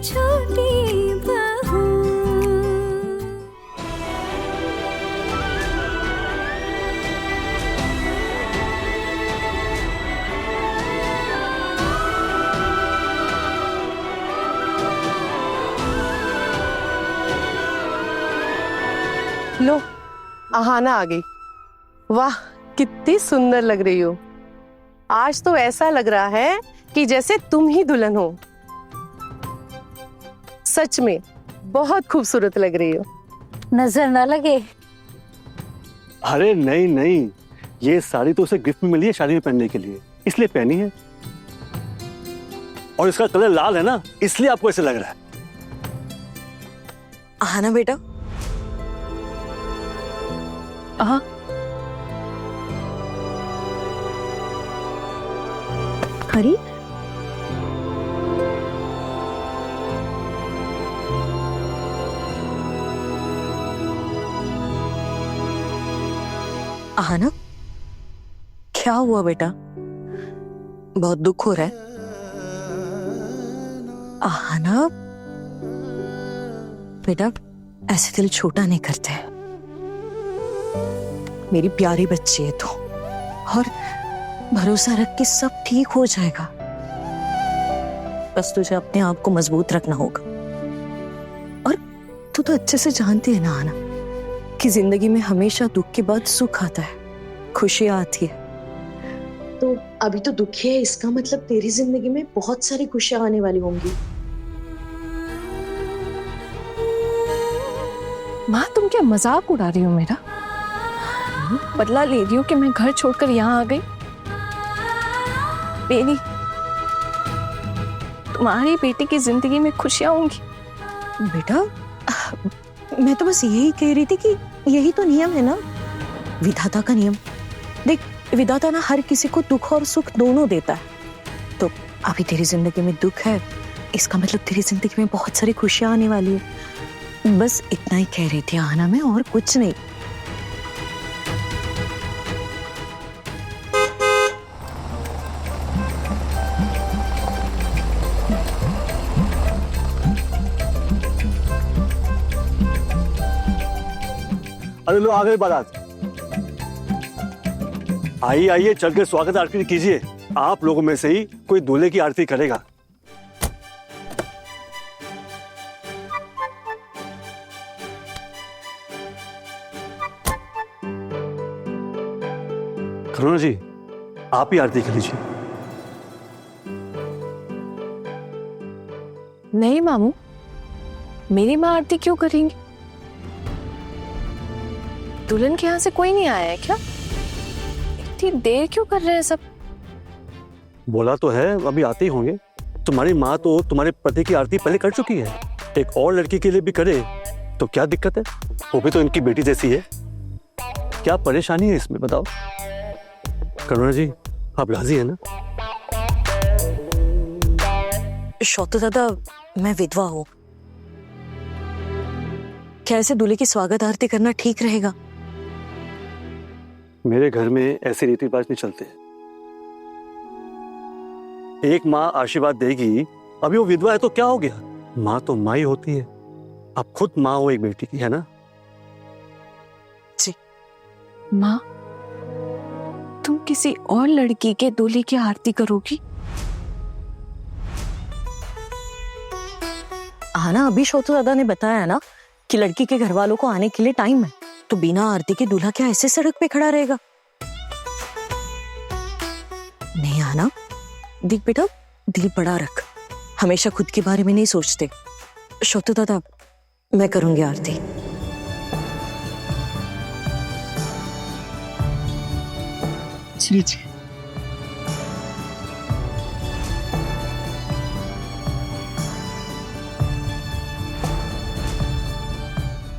छोटी बहू। लो, आहाना आ गई। वाह, कितनी सुंदर लग रही हो। आज तो ऐसा लग रहा है कि जैसे तुम ही दुल्हन हो। सच में बहुत खूबसूरत लग रही हो। नजर ना लगे। अरे नहीं नहीं, ये साड़ी तो उसे गिफ्ट में मिली है शादी में पहनने के लिए, इसलिए पहनी है। और इसका कलर लाल है ना, इसलिए आपको ऐसे लग रहा है। आहाना बेटा। हाँ, हरी, आहाना, क्या हुआ बेटा? बहुत दुख हो रहा है? आहाना बेटा, ऐसे दिल छोटा नहीं करते। मेरी प्यारी बच्ची है तू, और भरोसा रख के सब ठीक हो जाएगा। बस तुझे अपने आप को मजबूत रखना होगा। और तू तो अच्छे से जानती है ना आना, कि जिंदगी में हमेशा दुख के बाद सुख आता है, खुशियां आती है। तो अभी तो दुखी है, इसका मतलब तेरी जिंदगी में बहुत सारी खुशियां आने वाली होंगी। माँ तुम क्या मजाक उड़ा रही हो मेरा? बदला ले रही हो कि मैं घर छोड़कर यहाँ आ गई? बेनी, तुम्हारी बेटी की जिंदगी में खुशियां होंगी। बेटा, मैं तो बस यही कह रही थी कि यही तो नियम है ना, विधाता का नियम। देख, विधाता ना हर किसी को दुख और सुख दोनों देता है। तो अभी तेरी जिंदगी में दुख है, इसका मतलब तेरी जिंदगी में बहुत सारी खुशियां आने वाली है। बस इतना ही कह रही थी आना, मैं और कुछ नहीं। अरे लो, आ गए बारात। आइए आइए, चल के स्वागत आरती कीजिए। आप लोगों में से ही कोई दूल्हे की आरती करेगा। करुणा जी, आप ही आरती कर लीजिए। नहीं मामू, मेरी माँ आरती क्यों करेंगी? दुल्हन के यहाँ से कोई नहीं आया है क्या? इतनी देर क्यों कर रहे हैं सब? बोला तो है अभी आते ही होंगे। तुम्हारी माँ तो तुम्हारे पति की आरती पहले कर चुकी है, एक और लड़की के लिए भी करे तो क्या दिक्कत है? वो भी तो इनकी बेटी जैसी है। क्या परेशानी है इसमें, बताओ। करुणा जी, आप राजी है ना? शौतो दादा, मैं विधवा हूं। क्या ऐसे दूल्हे की स्वागत आरती करना ठीक रहेगा? मेरे घर में ऐसे रीति रिवाज नहीं चलते। एक माँ आशीर्वाद देगी, अभी वो विधवा है तो क्या हो गया? माँ तो माँ ही होती है। आप खुद माँ हो एक बेटी की, है ना? जी। माँ, तुम किसी और लड़की के दूल्हे की आरती करोगी? आना, अभी शौतो दादा ने बताया ना कि लड़की के घर वालों को आने के लिए टाइम है, तो बिना आरती के दूल्हा क्या ऐसे सड़क पे खड़ा रहेगा? नहीं आना, देख बेटा, दिल बड़ा रख, हमेशा खुद के बारे में नहीं सोचते। शौतो दादा, मैं करूंगी आरती। जी जी।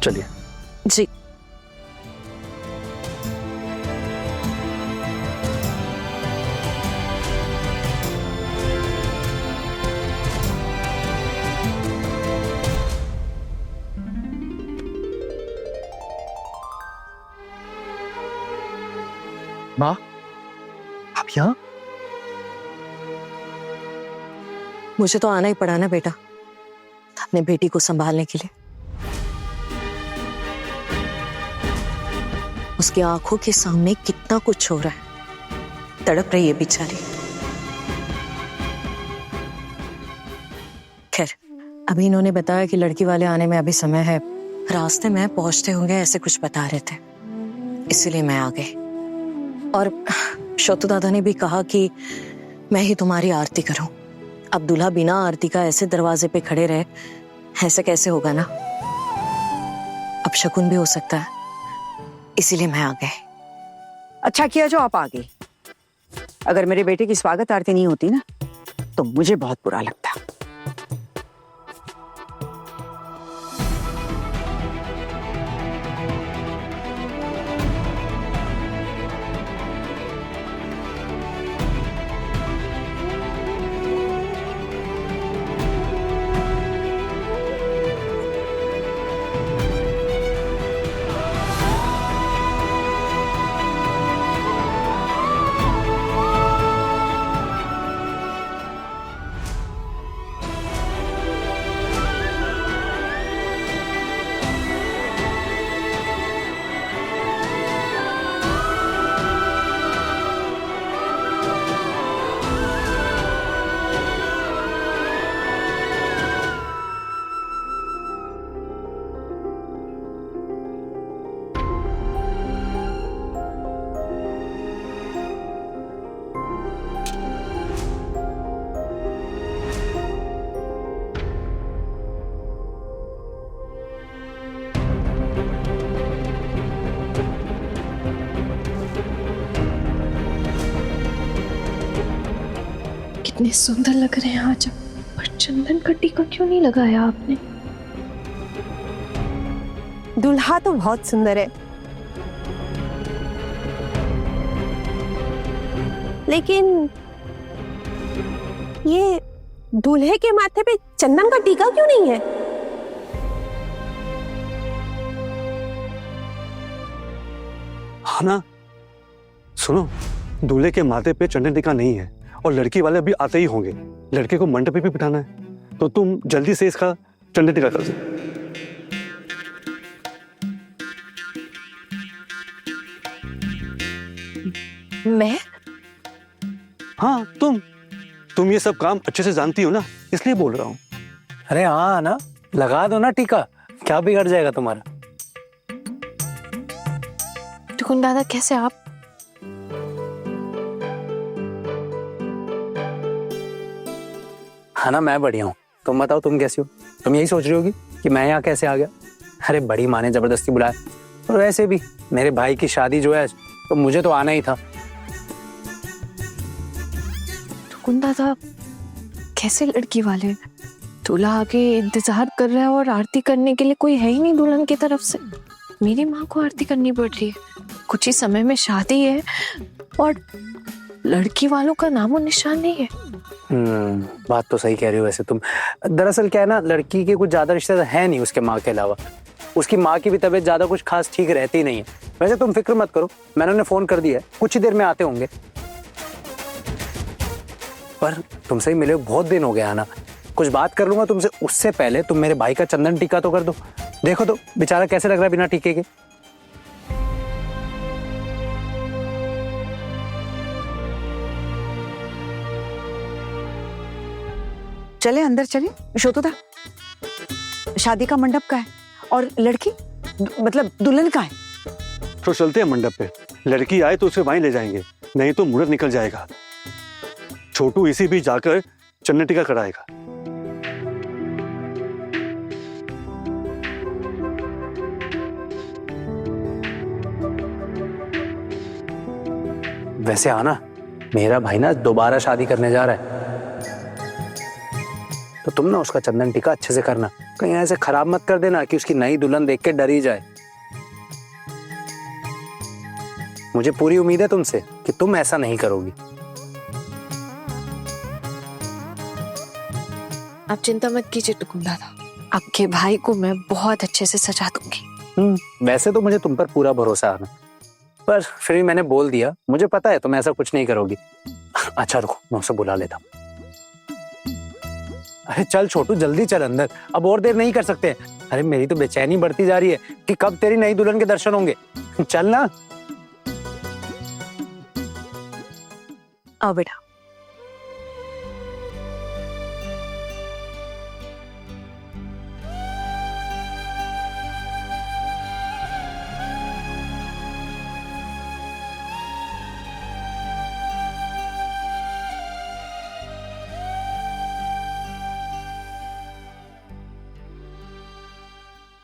चलिए। जी। माँ, आप यहाँ? मुझे तो आना ही पड़ा ना बेटा, अपने बेटी को संभालने के लिए। उसकी आंखों के सामने कितना कुछ हो रहा है, तड़प रही है बेचारी। खैर, अभी इन्होंने बताया कि लड़की वाले आने में अभी समय है, रास्ते में पहुंचते होंगे ऐसे कुछ बता रहे थे, इसीलिए मैं आ गई। और शोतू दादा ने भी कहा कि मैं ही तुम्हारी आरती करूं। अब दूल्हा बिना आरती का ऐसे दरवाजे पे खड़े रहे, ऐसे कैसे होगा ना। अब शकुन भी हो सकता है, इसीलिए मैं आ गई। अच्छा किया जो आप आ गई। अगर मेरे बेटे की स्वागत आरती नहीं होती ना तो मुझे बहुत बुरा लगता। कितने सुंदर लग रहे हैं आज। पर चंदन का टीका क्यों नहीं लगाया आपने? दूल्हा तो बहुत सुंदर है, लेकिन ये दूल्हे के माथे पे चंदन का टीका क्यों नहीं है? हाँ ना, सुनो, दूल्हे के माथे पे चंदन टीका नहीं है और लड़की वाले अभी आते ही होंगे। लड़के को मंडप पे भी बिठाना है, तो तुम जल्दी से इसका चंदन टीका कर दो। मैं? हाँ, तुम ये सब काम अच्छे से जानती हो ना, इसलिए बोल रहा हूँ। अरे हाँ ना, लगा दो ना टीका, क्या बिगड़ जाएगा तुम्हारा। टुकुन दादा कैसे आप? हाँ ना, मैं बढ़िया हूँ। तुम बताओ, तुम कैसी हो? तुम यही सोच रही होगी कि मैं यहाँ कैसे आ गया। अरे बड़ी माँ ने जबरदस्ती बुलाया, और वैसे भी मेरे भाई की शादी जो है तो मुझे तो आना ही था। टुकुन दादा कैसे लड़की वाले? दूल्हा आके इंतजार कर रहा है और आरती करने के लिए कोई है ही नहीं दुल्हन की तरफ से। मेरी माँ को आरती करनी पड़ रही है। कुछ ही समय में शादी है और लड़की वालों का नामो निशान नहीं है। बात तो सही कह रही हो वैसे तुम। दरअसल क्या है ना, लड़की के कुछ ज्यादा रिश्तेदार है नहीं उसके माँ के अलावा। उसकी माँ की भी तबीयत ज्यादा कुछ खास ठीक रहती नहीं है। वैसे तुम फिक्र मत करो, मैंने उन्हें फोन कर दिया है, कुछ ही देर में आते होंगे। पर तुमसे ही मिले बहुत दिन हो गया ना, कुछ बात कर लूंगा तुमसे। उससे पहले तुम मेरे भाई का चंदन टीका तो कर दो। देखो तो बेचारा कैसे लग रहा है बिना टीके के। चले अंदर चले। शोतुदा, शादी का मंडप का है और लड़की मतलब दुल्हन का है। तो चलते हैं मंडप पे, लड़की आए तो उसे वहीं ले जाएंगे, नहीं तो मुहूर्त निकल जाएगा। छोटू इसी बीच जाकर चंदन टीका कराएगा। वैसे आना, मेरा भाई ना दोबारा शादी करने जा रहा है, तो तुम ना उसका चंदन टीका अच्छे से करना। कहीं ऐसे खराब मत कर देना कि उसकी नई दुल्हन देख के डर ही जाए। मुझे पूरी उम्मीद है तुमसे कि तुम ऐसा नहीं करोगी। आप चिंता मत कीजिए टुकुन दादा, आपके भाई को मैं बहुत अच्छे से सजा दूंगी। वैसे तो मुझे तुम पर पूरा भरोसा है ना, पर फिर भी मैंने बोल दिया, मुझे पता है तुम ऐसा कुछ नहीं करोगी। अच्छा रुको, मैं उसे बुला लेता हूँ। अरे चल छोटू, जल्दी चल अंदर, अब और देर नहीं कर सकते। अरे मेरी तो बेचैनी बढ़ती जा रही है कि कब तेरी नई दुल्हन के दर्शन होंगे। चल ना। आओ बेटा।